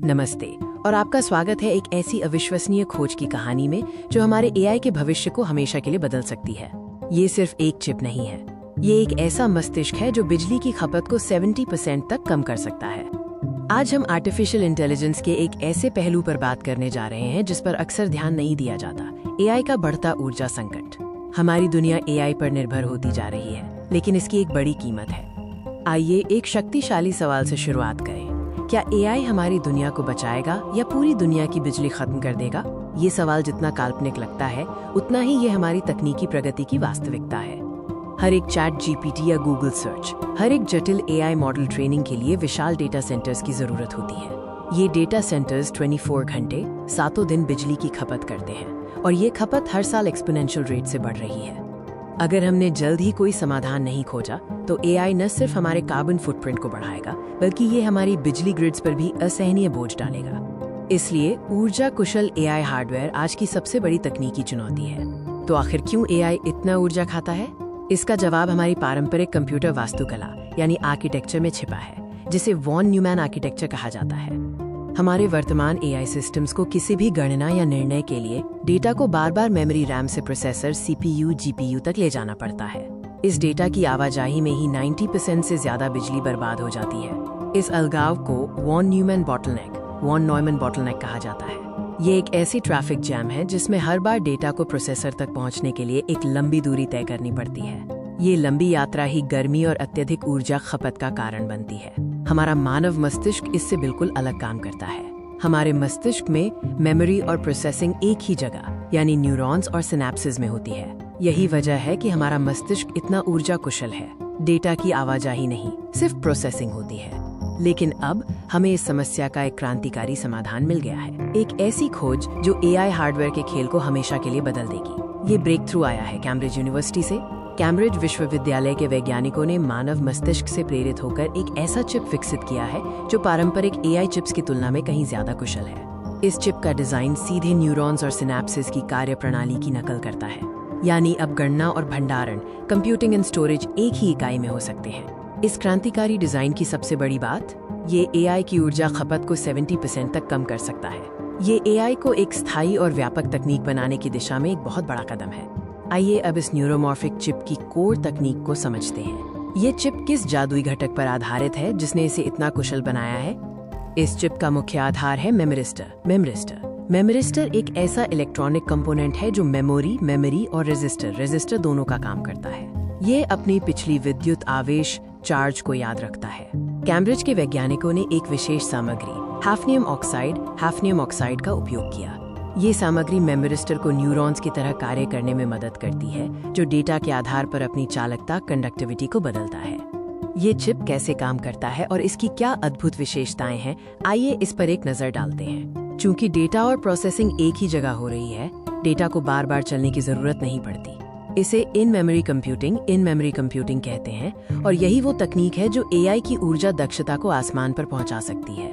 नमस्ते और आपका स्वागत है एक ऐसी अविश्वसनीय खोज की कहानी में जो हमारे एआई के भविष्य को हमेशा के लिए बदल सकती है। ये सिर्फ एक चिप नहीं है, ये एक ऐसा मस्तिष्क है जो बिजली की खपत को 70% तक कम कर सकता है। आज हम आर्टिफिशियल इंटेलिजेंस के एक ऐसे पहलू पर बात करने जा रहे हैं जिस पर अक्सर ध्यान नहीं दिया जाता, एआई का बढ़ता ऊर्जा संकट। हमारी दुनिया एआई पर निर्भर होती जा रही है, लेकिन इसकी एक बड़ी कीमत है। आइए एक शक्तिशाली सवाल से शुरुआत करें। क्या एआई हमारी दुनिया को बचाएगा या पूरी दुनिया की बिजली खत्म कर देगा? ये सवाल जितना काल्पनिक लगता है, उतना ही ये हमारी तकनीकी प्रगति की वास्तविकता है। हर एक चैट जीपीटी या गूगल सर्च, हर एक जटिल एआई मॉडल ट्रेनिंग के लिए विशाल डेटा सेंटर्स की जरूरत होती है। ये डेटा सेंटर्स 24 घंटे, 7 दिन बिजली की खपत करते हैं और ये खपत हर साल एक्सपोनेंशियल रेट से बढ़ रही है। अगर हमने जल्द ही कोई समाधान नहीं खोजा तो एआई न सिर्फ हमारे कार्बन फुटप्रिंट को बढ़ाएगा, बल्कि ये हमारी बिजली ग्रिड्स पर भी असहनीय बोझ डालेगा। इसलिए ऊर्जा कुशल एआई हार्डवेयर आज की सबसे बड़ी तकनीकी चुनौती है। तो आखिर क्यों एआई इतना ऊर्जा खाता है? इसका जवाब हमारी पारंपरिक कंप्यूटर वास्तुकला यानी आर्किटेक्चर में छिपा है, जिसे वॉन न्यूमैन आर्किटेक्चर कहा जाता है। हमारे वर्तमान एआई सिस्टम्स को किसी भी गणना या निर्णय के लिए डेटा को बार बार मेमोरी रैम से प्रोसेसर सीपीयू जीपीयू तक ले जाना पड़ता है। इस डेटा की आवाजाही में ही 90% से ज्यादा बिजली बर्बाद हो जाती है। इस अलगाव को वॉन न्यूमैन बॉटलनेक कहा जाता है। ये एक ऐसी ट्रैफिक जैम है जिसमें हर बार डेटा को प्रोसेसर तक पहुंचने के लिए एक लंबी दूरी तय करनी पड़ती है। ये लंबी यात्रा ही गर्मी और अत्यधिक ऊर्जा खपत का कारण बनती है। हमारा मानव मस्तिष्क इससे बिल्कुल अलग काम करता है। हमारे मस्तिष्क में मेमोरी और प्रोसेसिंग एक ही जगह यानी न्यूरॉन्स और सिनेप्सिस में होती है। यही वजह है कि हमारा मस्तिष्क इतना ऊर्जा कुशल है। डेटा की आवाजाही नहीं, सिर्फ प्रोसेसिंग होती है। लेकिन अब हमें इस समस्या का एक क्रांतिकारी समाधान मिल गया है। एक ऐसी खोज जो एआई हार्डवेयर के खेल को हमेशा के लिए बदल देगी। ये ब्रेक थ्रू आया है कैम्ब्रिज यूनिवर्सिटी से। कैम्ब्रिज विश्वविद्यालय के वैज्ञानिकों ने मानव मस्तिष्क से प्रेरित होकर एक ऐसा चिप विकसित किया है जो पारंपरिक एआई चिप्स की तुलना में कहीं ज्यादा कुशल है। इस चिप का डिजाइन सीधे न्यूरॉन्स और सिनेप्सिस की कार्यप्रणाली की नकल करता है, यानी अब गणना और भंडारण, कंप्यूटिंग एंड स्टोरेज एक ही इकाई में हो सकते हैं। इस क्रांतिकारी डिजाइन की सबसे बड़ी बात, ये एआई की ऊर्जा खपत को 70% तक कम कर सकता है। ये एआई को एक स्थायी और व्यापक तकनीक बनाने की दिशा में एक बहुत बड़ा कदम है। आइए अब इस न्यूरोमॉर्फिक चिप की कोर तकनीक को समझते हैं। ये चिप किस जादुई घटक पर आधारित है जिसने इसे इतना कुशल बनाया है? इस चिप का मुख्य आधार है मेमोरिस्टर एक ऐसा इलेक्ट्रॉनिक कंपोनेंट है जो मेमोरी और रेजिस्टर दोनों का काम करता है। ये अपनी पिछली विद्युत आवेश चार्ज को याद रखता है। कैम्ब्रिज के वैज्ञानिकों ने एक विशेष सामग्री हैफनियम ऑक्साइड का उपयोग किया। ये सामग्री मेमोरिस्टर को न्यूरॉन्स की तरह कार्य करने में मदद करती है, जो डेटा के आधार पर अपनी चालकता कंडक्टिविटी को बदलता है। ये चिप कैसे काम करता है और इसकी क्या अद्भुत विशेषताएं हैं, आइए इस पर एक नजर डालते हैं। चूंकि डेटा और प्रोसेसिंग एक ही जगह हो रही है, डेटा को बार बार चलने की जरूरत नहीं पड़ती। इसे इन मेमोरी कंप्यूटिंग कहते हैं और यही वो तकनीक है जो एआई की ऊर्जा दक्षता को आसमान पर पहुंचा सकती है।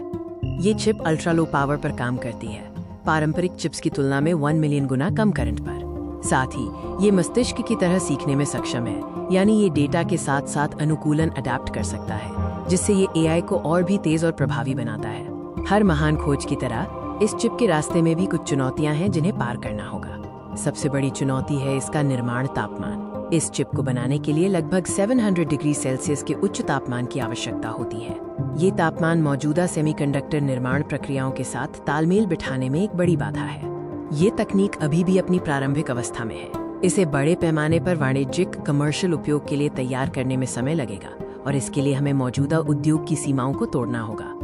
ये चिप अल्ट्रा लो पावर पर काम करती है, पारंपरिक चिप्स की तुलना में 1 मिलियन गुना कम करंट पर। साथ ही ये मस्तिष्क की तरह सीखने में सक्षम है, यानी ये डेटा के साथ साथ अनुकूलन अडेप्ट कर सकता है, जिससे ये एआई को और भी तेज और प्रभावी बनाता है। हर महान खोज की तरह इस चिप के रास्ते में भी कुछ चुनौतियां हैं जिन्हें पार करना होगा। सबसे बड़ी चुनौती है इसका निर्माण तापमान। इस चिप को बनाने के लिए लगभग 700 डिग्री सेल्सियस के उच्च तापमान की आवश्यकता होती है। ये तापमान मौजूदा सेमीकंडक्टर निर्माण प्रक्रियाओं के साथ तालमेल बिठाने में एक बड़ी बाधा है। ये तकनीक अभी भी अपनी प्रारंभिक अवस्था में है। इसे बड़े पैमाने पर वाणिज्यिक कमर्शियल उपयोग के लिए तैयार करने में समय लगेगा और इसके लिए हमें मौजूदा उद्योग की सीमाओं को तोड़ना होगा।